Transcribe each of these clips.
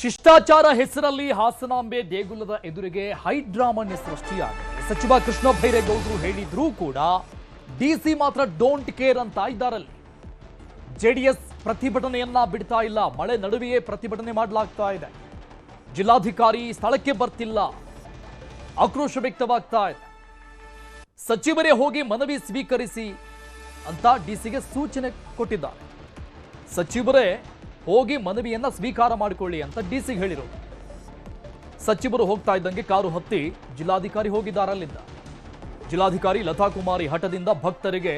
ಶಿಷ್ಟಾಚಾರ ಹೆಸರಲ್ಲಿ ಹಾಸನಾಂಬೆ ದೇಗುಲದ ಎದುರಿಗೆ ಹೈಡ್ರಾಮನ್ಯ ಸೃಷ್ಟಿಯಾಗಿದೆ. ಸಚಿವ ಕೃಷ್ಣ ಬೈರೇಗೌಡರು ಹೇಳಿದ್ರೂ ಕೂಡ ಡಿಸಿ ಮಾತ್ರ ಡೋಂಟ್ ಕೇರ್ ಅಂತ ಇದ್ದಾರಲ್ಲಿ. ಜೆಡಿಎಸ್ ಪ್ರತಿಭಟನೆಯನ್ನ ಬಿಡ್ತಾ ಇಲ್ಲ. ಮಳೆ ನಡುವೆಯೇ ಪ್ರತಿಭಟನೆ ಮಾಡಲಾಗ್ತಾ ಇದೆ. ಜಿಲ್ಲಾಧಿಕಾರಿ ಸ್ಥಳಕ್ಕೆ ಬರ್ತಿಲ್ಲ, ಆಕ್ರೋಶ ವ್ಯಕ್ತವಾಗ್ತಾ ಇದೆ. ಸಚಿವರೇ ಹೋಗಿ ಮನವಿ ಸ್ವೀಕರಿಸಿ ಅಂತ ಡಿಸಿಗೆ ಸೂಚನೆ ಕೊಟ್ಟಿದ್ದಾರೆ. ಸಚಿವರೇ ಹೋಗಿ ಮನವಿಯನ್ನ ಸ್ವೀಕಾರ ಮಾಡಿಕೊಳ್ಳಿ ಅಂತ ಡಿಸಿಗೆ ಹೇಳಿದರು. ಸಚಿವರು ಹೋಗ್ತಾ ಇದ್ದಂಗೆ ಕಾರು ಹತ್ತಿ ಜಿಲ್ಲಾಧಿಕಾರಿ ಹೋಗಿದ್ದಾರೆ ಅಲ್ಲಿಂದ. ಜಿಲ್ಲಾಧಿಕಾರಿ ಲತಾ ಕುಮಾರಿ ಹಠದಿಂದ ಭಕ್ತರಿಗೆ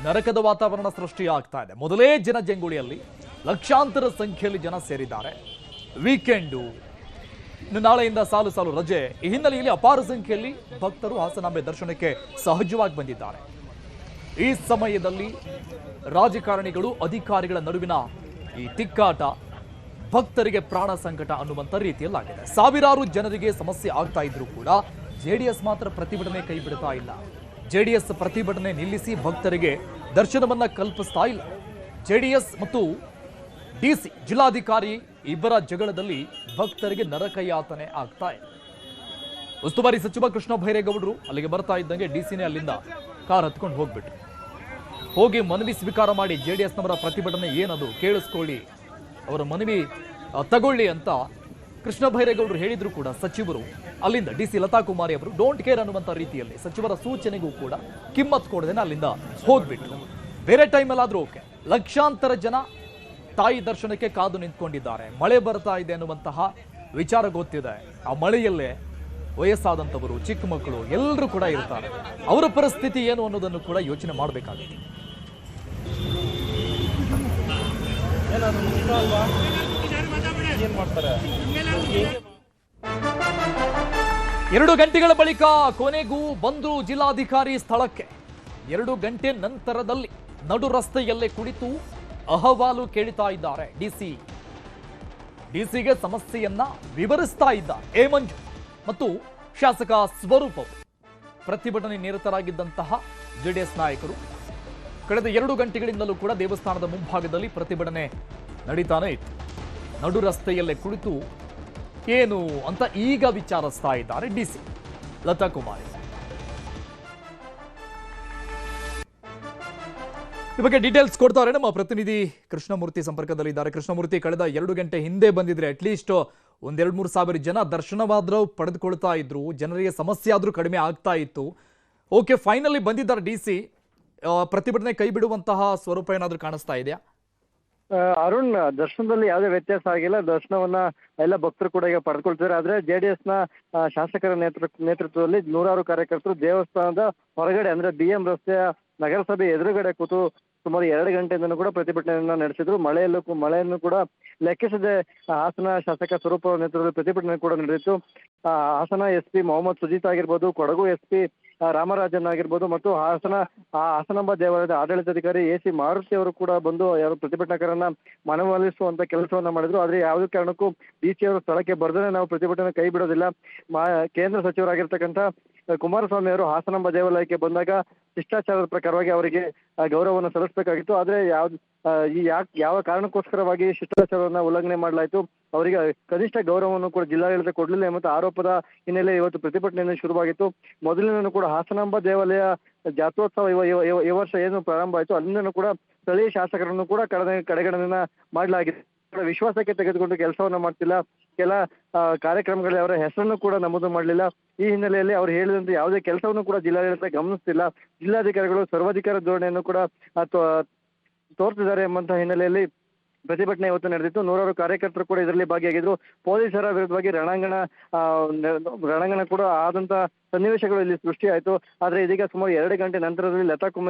ನರಕದ ವಾತಾವರಣ ಸೃಷ್ಟಿಯಾಗ್ತಾ ಇದೆ. ಮೊದಲೇ ಜನಜಂಗುಳಿಯಲ್ಲಿ ಲಕ್ಷಾಂತರ ಸಂಖ್ಯೆಯಲ್ಲಿ ಜನ ಸೇರಿದ್ದಾರೆ. ವೀಕೆಂಡು, ಇನ್ನು ನಾಳೆಯಿಂದ ಸಾಲು ಸಾಲು ರಜೆ. ಈ ಹಿನ್ನೆಲೆಯಲ್ಲಿ ಅಪಾರ ಸಂಖ್ಯೆಯಲ್ಲಿ ಭಕ್ತರು ಹಾಸನಾಂಬೆ ದರ್ಶನಕ್ಕೆ ಸಹಜವಾಗಿ ಬಂದಿದ್ದಾರೆ. ಈ ಸಮಯದಲ್ಲಿ ರಾಜಕಾರಣಿಗಳು ಅಧಿಕಾರಿಗಳ ನಡುವಿನ ಈ ತಿಕ್ಕಾಟ ಭಕ್ತರಿಗೆ ಪ್ರಾಣ ಸಂಕಟ ಅನ್ನುವಂಥ ರೀತಿಯಲ್ಲಾಗಿದೆ. ಸಾವಿರಾರು ಜನರಿಗೆ ಸಮಸ್ಯೆ ಆಗ್ತಾ ಇದ್ರೂ ಕೂಡ ಜೆಡಿಎಸ್ ಮಾತ್ರ ಪ್ರತಿಭಟನೆ ಕೈ ಬಿಡ್ತಾ ಇಲ್ಲ. ಜೆಡಿಎಸ್ ಪ್ರತಿಭಟನೆ ನಿಲ್ಲಿಸಿ ಭಕ್ತರಿಗೆ ದರ್ಶನವನ್ನ ಕಲ್ಪಿಸ್ತಾ ಇಲ್ಲ. ಜೆಡಿಎಸ್ ಮತ್ತು ಡಿಸಿ ಜಿಲ್ಲಾಧಿಕಾರಿ ಇಬ್ಬರ ಜಗಳದಲ್ಲಿ ಭಕ್ತರಿಗೆ ನರಕಯಾತನೆ ಆಗ್ತಾ ಇದೆ. ಉಸ್ತುವಾರಿ ಸಚಿವ ಕೃಷ್ಣ ಬೈರೇಗೌಡರು ಅಲ್ಲಿಗೆ ಬರ್ತಾ ಇದ್ದಂಗೆ ಡಿಸಿನೇ ಅಲ್ಲಿಂದ ಕಾರ್ ಹತ್ಕೊಂಡು ಹೋಗ್ಬಿಟ್ರು. ಹೋಗಿ ಮನವಿ ಸ್ವೀಕಾರ ಮಾಡಿ, ಜೆಡಿಎಸ್ನವರ ಪ್ರತಿಭಟನೆ ಏನದು ಕೇಳಿಸ್ಕೊಳ್ಳಿ, ಅವರ ಮನವಿ ತಗೊಳ್ಳಿ ಅಂತ ಕೃಷ್ಣ ಬೈರೇಗೌಡರು ಹೇಳಿದ್ರು ಕೂಡ ಸಚಿವರು ಅಲ್ಲಿಂದ ಡಿಸಿ ಲತಾ ಕುಮಾರಿ ಅವರು ಡೋಂಟ್ ಕೇರ್ ಅನ್ನುವಂಥ ರೀತಿಯಲ್ಲಿ ಸಚಿವರ ಸೂಚನೆಗೂ ಕೂಡ ಕಿಮ್ಮತ್ ಕೊಡದೇನೆ ಅಲ್ಲಿಂದ ಹೋಗ್ಬಿಟ್ರು. ಬೇರೆ ಟೈಮಲ್ಲಾದ್ರೂ ಓಕೆ. ಲಕ್ಷಾಂತರ ಜನ ತಾಯಿ ದರ್ಶನಕ್ಕೆ ಕಾದು ನಿಂತ್ಕೊಂಡಿದ್ದಾರೆ. ಮಳೆ ಬರ್ತಾ ಇದೆ ಅನ್ನುವಂತಹ ವಿಚಾರ ಗೊತ್ತಿದೆ. ಆ ಮಳೆಯಲ್ಲೇ ವಯಸ್ಸಾದಂಥವರು, ಚಿಕ್ಕ ಮಕ್ಕಳು ಎಲ್ಲರೂ ಕೂಡ ಇರ್ತಾರೆ. ಅವರ ಪರಿಸ್ಥಿತಿ ಏನು ಅನ್ನೋದನ್ನು ಕೂಡ ಯೋಚನೆ ಮಾಡಬೇಕಾಗುತ್ತೆ. ಎರಡು ಗಂಟೆಗಳ ಬಳಿಕ ಕೊನೆಗೂ ಬಂದ್ರು ಜಿಲ್ಲಾಧಿಕಾರಿ ಸ್ಥಳಕ್ಕೆ. 2 ಗಂಟೆ ನಂತರದಲ್ಲಿ ನಡು ರಸ್ತೆಯಲ್ಲೇ ಕುಳಿತು ಅಹವಾಲು ಕೇಳ್ತಾ ಇದ್ದಾರೆ ಡಿಸಿಗೆ ಸಮಸ್ಯೆಯನ್ನ ವಿವರಿಸ್ತಾ ಇದ್ದಾರೆ ಎ ಮಂಜು ಮತ್ತು ಶಾಸಕ ಸ್ವರೂಪ್. ಪ್ರತಿಭಟನೆ ನಿರತರಾಗಿದ್ದಂತಹ ಜೆಡಿಎಸ್ ನಾಯಕರು ಕಳೆದ 2 ಗಂಟೆಗಳಿಂದಲೂ ಕೂಡ ದೇವಸ್ಥಾನದ ಮುಂಭಾಗದಲ್ಲಿ ಪ್ರತಿಭಟನೆ ನಡೀತಾನೆ ಇತ್ತು. ನಡು ರಸ್ತೆಯಲ್ಲೇ ಕುಳಿತು ಏನು ಅಂತ ಈಗ ವಿಚಾರಿಸ್ತಾ ಇದ್ದಾರೆ ಡಿಸಿ ಲತಾ ಕುಮಾರಿ. ಈ ಬಗ್ಗೆ ಡೀಟೇಲ್ಸ್ ಕೊಡ್ತಾರೆ ನಮ್ಮ ಪ್ರತಿನಿಧಿ ಕೃಷ್ಣಮೂರ್ತಿ ಸಂಪರ್ಕದಲ್ಲಿದ್ದಾರೆ. ಕೃಷ್ಣಮೂರ್ತಿ, ಕಳೆದ 2 ಗಂಟೆ ಹಿಂದೆ ಬಂದಿದ್ರೆ ಅಟ್ಲೀಸ್ಟ್ 1-2-3 ಸಾವಿರ ಜನ ದರ್ಶನವಾದ್ರೂ ಪಡೆದುಕೊಳ್ತಾ ಇದ್ರು, ಜನರಿಗೆ ಸಮಸ್ಯೆ ಆದ್ರೂ ಕಡಿಮೆ ಆಗ್ತಾ ಇತ್ತು. ಓಕೆ, ಫೈನಲಿ ಬಂದಿದ್ದಾರೆ ಡಿಸಿ. ಪ್ರತಿಭಟನೆ ಕೈ ಬಿಡುವಂತಹ ಸ್ವರೂಪ ಏನಾದ್ರೂ ಕಾಣಿಸ್ತಾ ಇದೆಯಾ? ಅರುಣ್, ದರ್ಶನದಲ್ಲಿ ಯಾವುದೇ ವ್ಯತ್ಯಾಸ ಆಗಿಲ್ಲ. ದರ್ಶನವನ್ನ ಎಲ್ಲ ಭಕ್ತರು ಕೂಡ ಈಗ ಪಡೆದುಕೊಳ್ತಿದ್ದಾರೆ. ಆದ್ರೆ ಜೆಡಿಎಸ್ ನ ಶಾಸಕರ ನೇತೃತ್ವದಲ್ಲಿ ನೂರಾರು ಕಾರ್ಯಕರ್ತರು ದೇವಸ್ಥಾನದ ಹೊರಗಡೆ ಅಂದ್ರೆ BM ರಸ್ತೆಯ ನಗರಸಭೆ ಎದುರುಗಡೆ ಕೂತು ಸುಮಾರು 2 ಗಂಟೆಯಿಂದನೂ ಕೂಡ ಪ್ರತಿಭಟನೆಯನ್ನ ನಡೆಸಿದ್ರು. ಮಳೆಯನ್ನು ಕೂಡ ಲೆಕ್ಕಿಸದೆ ಹಾಸನ ಶಾಸಕ ಸ್ವರೂಪ ನೇತೃತ್ವದಲ್ಲಿ ಪ್ರತಿಭಟನೆ ಕೂಡ ನಡೆದಿತ್ತು. ಹಾಸನ SP ಮೊಹಮ್ಮದ್ ಸುಜೀತ್ ಆಗಿರ್ಬೋದು, ಕೊಡಗು SP ರಾಮರಾಜನ್ ಆಗಿರ್ಬೋದು ಮತ್ತು ಹಾಸನಾಂಬ ದೇವಾಲಯದ ಆಡಳಿತಾಧಿಕಾರಿ AC ಮಾರುತಿ ಅವರು ಕೂಡ ಬಂದು ಯಾರು ಪ್ರತಿಭಟನಾಕಾರರನ್ನ ಮನವೊಲಿಸುವಂತ ಕೆಲಸವನ್ನ ಮಾಡಿದ್ರು. ಆದ್ರೆ ಯಾವುದೇ ಕಾರಣಕ್ಕೂ DC ಅವರು ಸ್ಥಳಕ್ಕೆ ಬರ್ದೇನೆ ನಾವು ಪ್ರತಿಭಟನೆ ಕೈ ಬಿಡೋದಿಲ್ಲ. ಕೇಂದ್ರ ಸಚಿವರಾಗಿರ್ತಕ್ಕಂಥ ಕುಮಾರಸ್ವಾಮಿ ಅವರು ಹಾಸನಾಂಬ ದೇವಾಲಯಕ್ಕೆ ಬಂದಾಗ ಶಿಷ್ಟಾಚಾರದ ಪ್ರಕಾರವಾಗಿ ಅವರಿಗೆ ಗೌರವವನ್ನು ಸಲ್ಲಿಸಬೇಕಾಗಿತ್ತು. ಆದ್ರೆ ಯಾವ ಕಾರಣಕ್ಕೋಸ್ಕರವಾಗಿ ಶಿಷ್ಟಾಚಾರವನ್ನ ಉಲ್ಲಂಘನೆ ಮಾಡಲಾಯಿತು, ಅವರಿಗೆ ಕನಿಷ್ಠ ಗೌರವವನ್ನು ಕೂಡ ಜಿಲ್ಲಾಡಳಿತ ಕೊಡಲಿಲ್ಲ ಎಂಬ ಆರೋಪದ ಹಿನ್ನೆಲೆ ಇವತ್ತು ಪ್ರತಿಭಟನೆಯನ್ನು ಶುರುವಾಗಿತ್ತು. ಮೊದಲಿನೂ ಕೂಡ ಹಾಸನಾಂಬ ದೇವಾಲಯ ಜಾತ್ರೋತ್ಸವ ಈ ವರ್ಷ ಏನು ಪ್ರಾರಂಭ ಆಯಿತು, ಅಲ್ಲಿಂದನೂ ಕೂಡ ಸ್ಥಳೀಯ ಶಾಸಕರನ್ನು ಕೂಡ ಕಡೆಗಣನೆಯನ್ನ ಮಾಡಲಾಗಿದೆ. ವಿಶ್ವಾಸಕ್ಕೆ ತೆಗೆದುಕೊಂಡು ಕೆಲಸವನ್ನ ಮಾಡ್ತಿಲ್ಲ. ಕೆಲ ಕಾರ್ಯಕ್ರಮಗಳಲ್ಲಿ ಅವರ ಹೆಸರನ್ನು ಕೂಡ ನಮೂದು ಮಾಡಲಿಲ್ಲ. ಈ ಹಿನ್ನೆಲೆಯಲ್ಲಿ ಅವರು ಹೇಳಿದಂತೆ ಯಾವುದೇ ಕೆಲಸವನ್ನು ಕೂಡ ಜಿಲ್ಲಾಡಳಿತ ಗಮನಿಸ್ತಿಲ್ಲ. ಜಿಲ್ಲಾಧಿಕಾರಿಗಳು ಸರ್ವಾಧಿಕಾರ ಧೋರಣೆಯನ್ನು ಕೂಡ ತೋರ್ತಿದ್ದಾರೆ ಎಂಬಂತಹ ಹಿನ್ನೆಲೆಯಲ್ಲಿ ಪ್ರತಿಭಟನೆ ಇವತ್ತು ನಡೆದಿತ್ತು. ನೂರಾರು ಕಾರ್ಯಕರ್ತರು ಕೂಡ ಇದರಲ್ಲಿ ಭಾಗಿಯಾಗಿದ್ರು. ಪೊಲೀಸರ ವಿರುದ್ಧವಾಗಿ ರಣಾಂಗಣ ಕೂಡ ಆದಂತ ಸನ್ನಿವೇಶಗಳು ಇಲ್ಲಿ ಸೃಷ್ಟಿಯಾಯಿತು. ಆದ್ರೆ ಇದೀಗ ಸುಮಾರು 2 ಗಂಟೆ ನಂತರದಲ್ಲಿ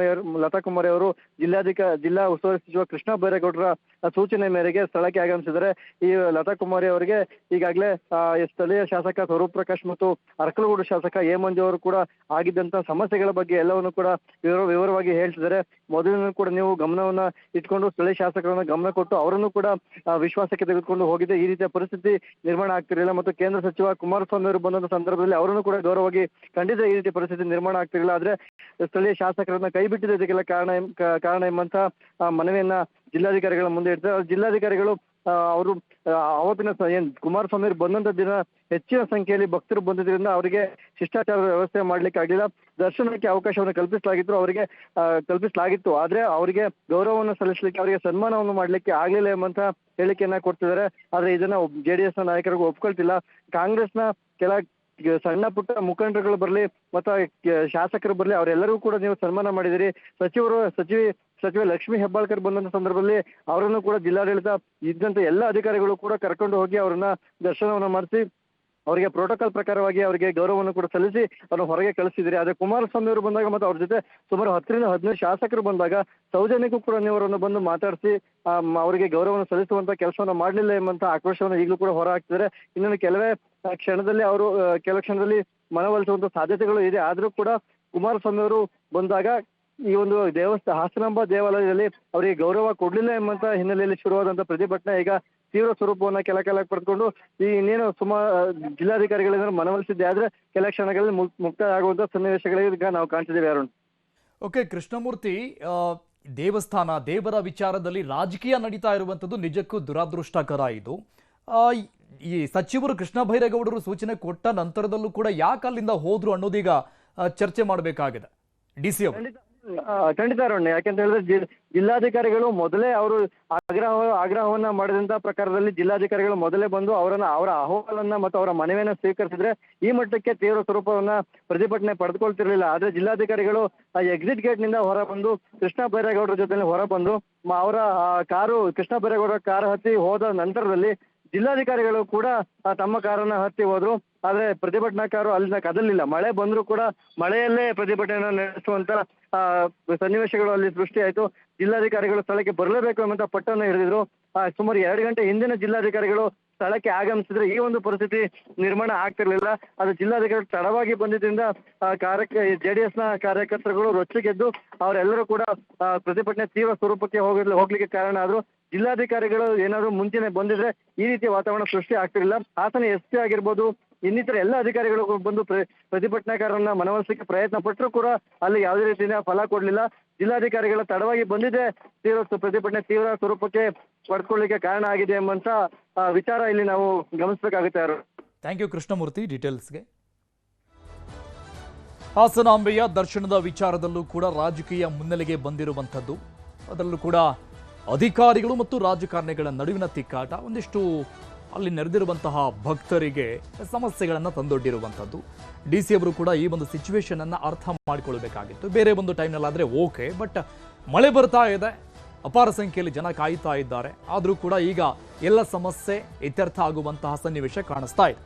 ಲತಾ ಕುಮಾರಿ ಅವರು ಜಿಲ್ಲಾ ಉಸ್ತುವಾರಿ ಸಚಿವ ಕೃಷ್ಣ ಬೈರೇಗೌಡರ ಸೂಚನೆ ಮೇರೆಗೆ ಸ್ಥಳಕ್ಕೆ ಆಗಮಿಸಿದ್ದಾರೆ. ಈ ಲತಾ ಕುಮಾರಿ ಅವರಿಗೆ ಈಗಾಗಲೇ ಸ್ಥಳೀಯ ಶಾಸಕ ಸ್ವರೂಪ್ ಪ್ರಕಾಶ್ ಮತ್ತು ಅರಕಲಗೂಡು ಶಾಸಕ ಎ ಮಂಜು ಅವರು ಕೂಡ ಆಗಿದ್ದಂತ ಸಮಸ್ಯೆಗಳ ಬಗ್ಗೆ ಎಲ್ಲವನ್ನು ಕೂಡ ವಿವರವಾಗಿ ಹೇಳ್ತಿದ್ದಾರೆ. ಮೊದಲಿನ ಕೂಡ ನೀವು ಗಮನವನ್ನ ಇಟ್ಕೊಂಡು ಸ್ಥಳೀಯ ಶಾಸಕರನ್ನ ಗಮನ ಕೊಟ್ಟು ಅವರನ್ನು ಕೂಡ ವಿಶ್ವಾಸಕ್ಕೆ ತೆಗೆದುಕೊಂಡು ಹೋಗಿದೆ. ಈ ರೀತಿಯ ಪರಿಸ್ಥಿತಿ ನಿರ್ಮಾಣ ಆಗ್ತಿರಲಿಲ್ಲ ಮತ್ತು ಕೇಂದ್ರ ಸಚಿವ ಕುಮಾರಸ್ವಾಮಿ ಅವರು ಬಂದಂತ ಸಂದರ್ಭದಲ್ಲಿ ಅವರನ್ನು ಕೂಡ ಗೌರವವಾಗಿ ಖಂಡಿತ ಈ ರೀತಿ ಪರಿಸ್ಥಿತಿ ನಿರ್ಮಾಣ ಆಗ್ತಿರಲಿಲ್ಲ. ಆದ್ರೆ ಸ್ಥಳೀಯ ಶಾಸಕರನ್ನ ಕೈ ಬಿಟ್ಟಿದ್ದಕ್ಕೆಲ್ಲ ಕಾರಣ ಎಂಬಂತ ಮನವಿಯನ್ನ ಜಿಲ್ಲಾಧಿಕಾರಿಗಳ ಮುಂದೆ ಇಡ್ತಾರೆ. ಜಿಲ್ಲಾಧಿಕಾರಿಗಳು ಅವರು ಅವತ್ತಿನ ಏನ್ ಕುಮಾರಸ್ವಾಮಿ ಅವರು ಬಂದಂತ ದಿನ ಹೆಚ್ಚಿನ ಸಂಖ್ಯೆಯಲ್ಲಿ ಭಕ್ತರು ಬಂದಿದ್ರಿಂದ ಅವರಿಗೆ ಶಿಷ್ಟಾಚಾರದ ವ್ಯವಸ್ಥೆ ಮಾಡ್ಲಿಕ್ಕೆ ಆಗಲಿಲ್ಲ. ದರ್ಶನಕ್ಕೆ ಅವಕಾಶವನ್ನು ಕಲ್ಪಿಸಲಾಗಿತ್ತು. ಆದ್ರೆ ಅವರಿಗೆ ಗೌರವವನ್ನು ಸಲ್ಲಿಸಲಿಕ್ಕೆ, ಅವರಿಗೆ ಸನ್ಮಾನವನ್ನು ಮಾಡ್ಲಿಕ್ಕೆ ಆಗ್ಲಿಲ್ಲ ಎಂಬಂತ ಹೇಳಿಕೆಯನ್ನ ಕೊಡ್ತಿದ್ದಾರೆ. ಆದ್ರೆ ಇದನ್ನ JDS ನ ನಾಯಕರಿಗೂ ಒಪ್ಕೊಳ್ತಿಲ್ಲ. ಕಾಂಗ್ರೆಸ್ನ ಕೆಲ ಸಣ್ಣ ಪುಟ್ಟ ಮುಖಂಡರುಗಳು ಬರಲಿ ಮತ್ತು ಶಾಸಕರು ಬರಲಿ, ಅವರೆಲ್ಲರಿಗೂ ಕೂಡ ನೀವು ಸನ್ಮಾನ ಮಾಡಿದಿರಿ. ಸಚಿವೆ ಲಕ್ಷ್ಮೀ ಹೆಬ್ಬಾಳ್ಕರ್ ಬಂದಂತ ಸಂದರ್ಭದಲ್ಲಿ ಅವರನ್ನು ಕೂಡ ಜಿಲ್ಲಾಡಳಿತ ಇದ್ದಂತ ಎಲ್ಲ ಅಧಿಕಾರಿಗಳು ಕೂಡ ಕರ್ಕೊಂಡು ಹೋಗಿ ಅವರನ್ನ ದರ್ಶನವನ್ನ ಮಾಡಿಸಿ ಅವರಿಗೆ ಪ್ರೋಟೋಕಾಲ್ ಪ್ರಕಾರವಾಗಿ ಅವರಿಗೆ ಗೌರವವನ್ನು ಕೂಡ ಸಲ್ಲಿಸಿ ಅವ್ರನ್ನ ಹೊರಗೆ ಕಳಿಸಿದಿರಿ. ಆದ್ರೆ ಕುಮಾರಸ್ವಾಮಿ ಅವರು ಬಂದಾಗ ಮತ್ತು ಅವ್ರ ಜೊತೆ ಸುಮಾರು 10ರಿಂದ 15 ಶಾಸಕರು ಬಂದಾಗ ಸೌಜನ್ಯಕ್ಕೂ ಕೂಡ ನೀವು ಅವರನ್ನು ಬಂದು ಮಾತಾಡಿಸಿ ಅವರಿಗೆ ಗೌರವವನ್ನು ಸಲ್ಲಿಸುವಂತ ಕೆಲಸವನ್ನ ಮಾಡಲಿಲ್ಲ ಎಂಬಂತ ಆಕ್ರೋಶವನ್ನು ಈಗಲೂ ಕೂಡ ಹೊರ ಹಾಕ್ತಿದ್ದಾರೆ. ಇನ್ನೊಂದು ಕೆಲವೇ ಕ್ಷಣದಲ್ಲಿ ಕೆಲ ಕ್ಷಣದಲ್ಲಿ ಮನವೊಲಿಸುವಂತ ಸಾಧ್ಯತೆಗಳು ಇದೆ. ಆದ್ರೂ ಕೂಡ ಕುಮಾರಸ್ವಾಮಿ ಅವರು ಬಂದಾಗ ಈ ಒಂದು ಹಾಸನಾಂಬ ದೇವಾಲಯದಲ್ಲಿ ಅವರಿಗೆ ಗೌರವ ಕೊಡ್ಲಿಲ್ಲ ಎಂಬಂತ ಹಿನ್ನೆಲೆಯಲ್ಲಿ ಶುರುವಾದಂತ ಪ್ರತಿಭಟನೆ ಈಗ ತೀವ್ರ ಸ್ವರೂಪವನ್ನ ಕೆಲ ಪಡೆದುಕೊಂಡು ಈ ಇನ್ನೇನು ಜಿಲ್ಲಾಧಿಕಾರಿಗಳಿಂದ ಮನವೊಲಿಸಿದ್ದೆ ಆದ್ರೆ ಕೆಲ ಕ್ಷಣಗಳಲ್ಲಿ ಮುಕ್ತಾಯ ಆಗುವಂತ ಸನ್ನಿವೇಶಗಳಿಗೆ ನಾವು ಕಾಣ್ತಿದ್ದೇವೆ. ಅರುಣ್, ಓಕೆ ಕೃಷ್ಣಮೂರ್ತಿ, ದೇವರ ವಿಚಾರದಲ್ಲಿ ರಾಜಕೀಯ ನಡೀತಾ ಇರುವಂಥದ್ದು ನಿಜಕ್ಕೂ ದುರಾದೃಷ್ಟಕರ. ಇದು ಈ ಸಚಿವರು ಕೃಷ್ಣ ಬೈರೇಗೌಡರು ಸೂಚನೆ ಕೊಟ್ಟ ನಂತರದಲ್ಲೂ ಕೂಡ ಯಾಕೆ ಅಲ್ಲಿಂದ ಹೋದ್ರು ಅನ್ನೋದೀಗ ಚರ್ಚೆ ಮಾಡಬೇಕಾಗಿದೆ DC ಅವರು. ಖಂಡಿತ ಅರುಣ್, ಯಾಕೆಂತ ಹೇಳಿದ್ರೆ ಜಿಲ್ಲಾಧಿಕಾರಿಗಳು ಮೊದಲೇ ಅವರು ಆಗ್ರಹವನ್ನ ಮಾಡಿದಂತ ಪ್ರಕಾರದಲ್ಲಿ ಜಿಲ್ಲಾಧಿಕಾರಿಗಳು ಮೊದಲೇ ಬಂದು ಅವರ ಅಹವಾಲನ್ನ ಮತ್ತು ಅವರ ಮನವಿಯನ್ನ ಸ್ವೀಕರಿಸಿದ್ರೆ ಈ ಮಟ್ಟಕ್ಕೆ ತೀವ್ರ ಸ್ವರೂಪವನ್ನ ಪ್ರತಿಭಟನೆ ಪಡೆದುಕೊಳ್ತಿರ್ಲಿಲ್ಲ. ಆದ್ರೆ ಜಿಲ್ಲಾಧಿಕಾರಿಗಳು ಎಕ್ಸಿಟ್ ಗೇಟ್ ನಿಂದ ಹೊರ ಬಂದು ಕೃಷ್ಣ ಬೈರೇಗೌಡರ ಜೊತೆ ಹೊರ ಬಂದು ಅವರ ಕೃಷ್ಣ ಬೈರೇಗೌಡರ ಕಾರು ಹತ್ತಿ ಹೋದ ನಂತರದಲ್ಲಿ ಜಿಲ್ಲಾಧಿಕಾರಿಗಳು ಕೂಡ ತಮ್ಮ ಕಾರನ್ನ ಹತ್ತಿ ಹೋದ್ರು. ಆದ್ರೆ ಪ್ರತಿಭಟನಾಕಾರರು ಅಲ್ಲಿಂದ ಕದಲಿಲ್ಲ. ಮಳೆ ಬಂದ್ರು ಕೂಡ ಮಳೆಯಲ್ಲೇ ಪ್ರತಿಭಟನೆಯನ್ನು ನಡೆಸುವಂತ ಸನ್ನಿವೇಶಗಳು ಅಲ್ಲಿ ಸೃಷ್ಟಿಯಾಯಿತು. ಜಿಲ್ಲಾಧಿಕಾರಿಗಳು ಸ್ಥಳಕ್ಕೆ ಬರಲೇಬೇಕು ಎಂಬಂತ ಪಟ್ಟನ್ನು ಹಿಡಿದಿದ್ರು. ಸುಮಾರು 2 ಗಂಟೆ ಹಿಂದಿನ ಜಿಲ್ಲಾಧಿಕಾರಿಗಳು ಸ್ಥಳಕ್ಕೆ ಆಗಮಿಸಿದ್ರೆ ಈ ಒಂದು ಪರಿಸ್ಥಿತಿ ನಿರ್ಮಾಣ ಆಗ್ತಿರ್ಲಿಲ್ಲ. ಅದು ಜಿಲ್ಲಾಧಿಕಾರಿಗಳು ತಡವಾಗಿ ಬಂದಿದ್ದರಿಂದ JDS ನ ಕಾರ್ಯಕರ್ತರುಗಳು ರೊಚ್ಚಿಗೆದ್ದು ಅವರೆಲ್ಲರೂ ಕೂಡ ಪ್ರತಿಭಟನೆ ತೀವ್ರ ಸ್ವರೂಪಕ್ಕೆ ಹೋಗ್ಲಿಕ್ಕೆ ಕಾರಣ ಆದ್ರು. ಜಿಲ್ಲಾಧಿಕಾರಿಗಳು ಏನಾದ್ರು ಮುಂಚೆನೆ ಬಂದಿದ್ರೆ ಈ ರೀತಿಯ ವಾತಾವರಣ ಸೃಷ್ಟಿ ಆಗ್ತಿರ್ಲಿಲ್ಲ. ಹಾಸನ SP ಆಗಿರ್ಬೋದು, ಇನ್ನಿತರ ಎಲ್ಲ ಅಧಿಕಾರಿಗಳು ಬಂದು ಪ್ರತಿಭಟನಾಕಾರರನ್ನ ಮನವೊಲಿಸಲಿಕ್ಕೆ ಪ್ರಯತ್ನ ಪಟ್ಟರು ಕೂಡ ಅಲ್ಲಿ ಯಾವುದೇ ರೀತಿಯ ಫಲ ಕೊಡ್ಲಿಲ್ಲ. ಜಿಲ್ಲಾಧಿಕಾರಿಗಳ ತಡವಾಗಿ ಬಂದಿದೆ ಪ್ರತಿಭಟನೆ ತೀವ್ರ ಸ್ವರೂಪಕ್ಕೆ ಪಡ್ಕೊಳ್ಳಿಕ್ಕೆ ಕಾರಣ ಆಗಿದೆ ಎಂಬಂತ ವಿಚಾರ ಇಲ್ಲಿ ನಾವು ಗಮನಿಸಬೇಕಾಗುತ್ತೆ. ಥ್ಯಾಂಕ್ ಯು ಕೃಷ್ಣಮೂರ್ತಿ ಡೀಟೇಲ್ಸ್ಗೆ. ಹಾಸನಾಂಬೆಯ ದರ್ಶನದ ವಿಚಾರದಲ್ಲೂ ಕೂಡ ರಾಜಕೀಯ ಮುನ್ನೆಲೆಗೆ ಬಂದಿರುವಂಥದ್ದು, ಅದರಲ್ಲೂ ಕೂಡ ಅಧಿಕಾರಿಗಳು ಮತ್ತು ರಾಜಕಾರಣಿಗಳ ನಡುವಿನ ತಿಕ್ಕಾಟ ಒಂದಿಷ್ಟು ಅಲ್ಲಿ ನೆರೆದಿರುವಂತಹ ಭಕ್ತರಿಗೆ ಸಮಸ್ಯೆಗಳನ್ನು ತಂದೊಡ್ಡಿರುವಂಥದ್ದು. DC ಅವರು ಕೂಡ ಈ ಒಂದು ಸಿಚುವೇಶನ್ ಅನ್ನು ಅರ್ಥ ಮಾಡಿಕೊಳ್ಬೇಕಾಗಿತ್ತು. ಬೇರೆ ಒಂದು ಟೈಮ್ನಲ್ಲಾದರೆ ಓಕೆ, ಬಟ್ ಮಳೆ ಬರ್ತಾ ಇದೆ, ಅಪಾರ ಸಂಖ್ಯೆಯಲ್ಲಿ ಜನ ಕಾಯ್ತಾ ಇದ್ದಾರೆ. ಆದರೂ ಕೂಡ ಈಗ ಎಲ್ಲ ಸಮಸ್ಯೆ ಇತ್ಯರ್ಥ ಆಗುವಂತಹ ಸನ್ನಿವೇಶ ಕಾಣಿಸ್ತಾ ಇದೆ.